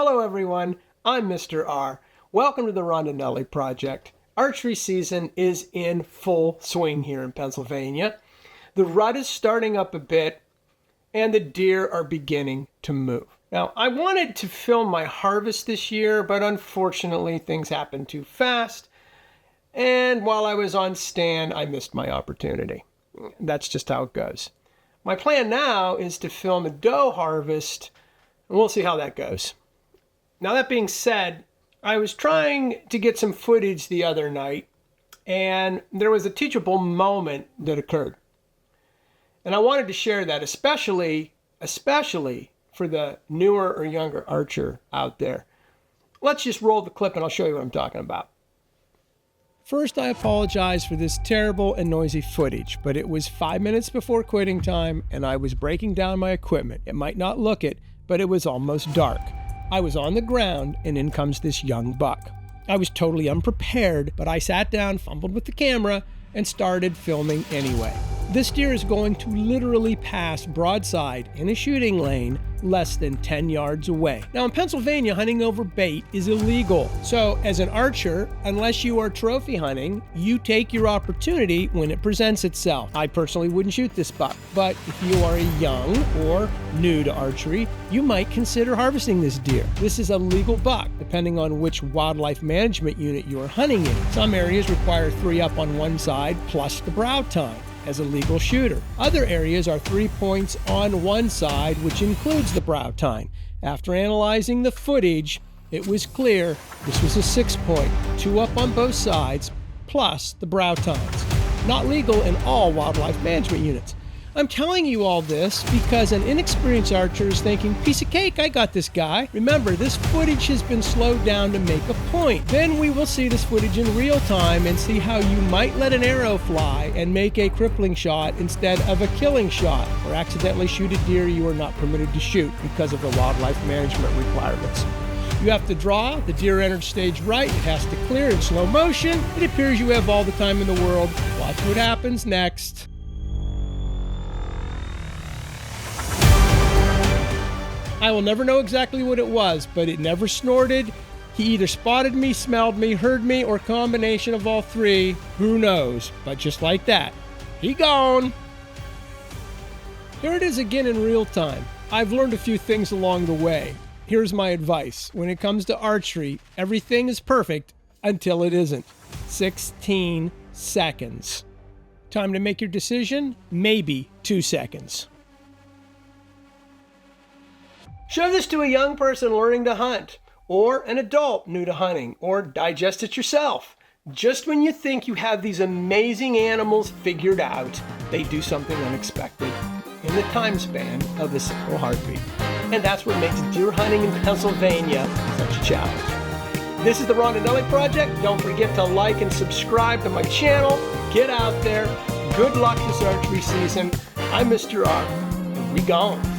Hello everyone, I'm Mr. R. Welcome to the Rondinelli Project. Archery season is in full swing here in Pennsylvania. The rut is starting up a bit and the deer are beginning to move. Now, I wanted to film my harvest this year, but unfortunately things happened too fast. And while I was on stand, I missed my opportunity. That's just how it goes. My plan now is to film a doe harvest, and we'll see how that goes. Now, that being said, I was trying to get some footage the other night, and there was a teachable moment that occurred. And I wanted to share that, especially for the newer or younger archer out there. Let's just roll the clip and I'll show you what I'm talking about. First, I apologize for this terrible and noisy footage, but it was 5 minutes before quitting time and I was breaking down my equipment. It might not look it, but it was almost dark. I was on the ground and in comes this young buck. I was totally unprepared, but I sat down, fumbled with the camera, and started filming anyway. This deer is going to literally pass broadside in a shooting lane less than 10 yards away. Now in Pennsylvania, hunting over bait is illegal. So as an archer, unless you are trophy hunting, you take your opportunity when it presents itself. I personally wouldn't shoot this buck, but if you are a young or new to archery, you might consider harvesting this deer. This is a legal buck, depending on which wildlife management unit you are hunting in. Some areas require 3 up on one side plus the brow tine as a legal shooter. Other areas are 3 points on one side, which includes the brow tine. After analyzing the footage, it was clear this was a 6 point, 2 up on both sides, plus the brow tines. Not legal in all wildlife management units. I'm telling you all this because an inexperienced archer is thinking, piece of cake, I got this guy. Remember, this footage has been slowed down to make a point. Then we will see this footage in real time and see how you might let an arrow fly and make a crippling shot instead of a killing shot, or accidentally shoot a deer you are not permitted to shoot because of the wildlife management requirements. You have to draw, the deer entered stage right, it has to clear in slow motion. It appears you have all the time in the world. Watch what happens next. I will never know exactly what it was, but it never snorted. He either spotted me, smelled me, heard me, or a combination of all three. Who knows? But just like that, he gone. Here it is again in real time. I've learned a few things along the way. Here's my advice. When it comes to archery, everything is perfect until it isn't. 16 seconds. Time to make your decision? Maybe 2 seconds. Show this to a young person learning to hunt, or an adult new to hunting, or digest it yourself. Just when you think you have these amazing animals figured out, they do something unexpected in the time span of a single heartbeat. And that's what makes deer hunting in Pennsylvania such a challenge. This is the Rondinelli Project. Don't forget to like and subscribe to my channel. Get out there. Good luck this archery season. I'm Mr. R. And we gone.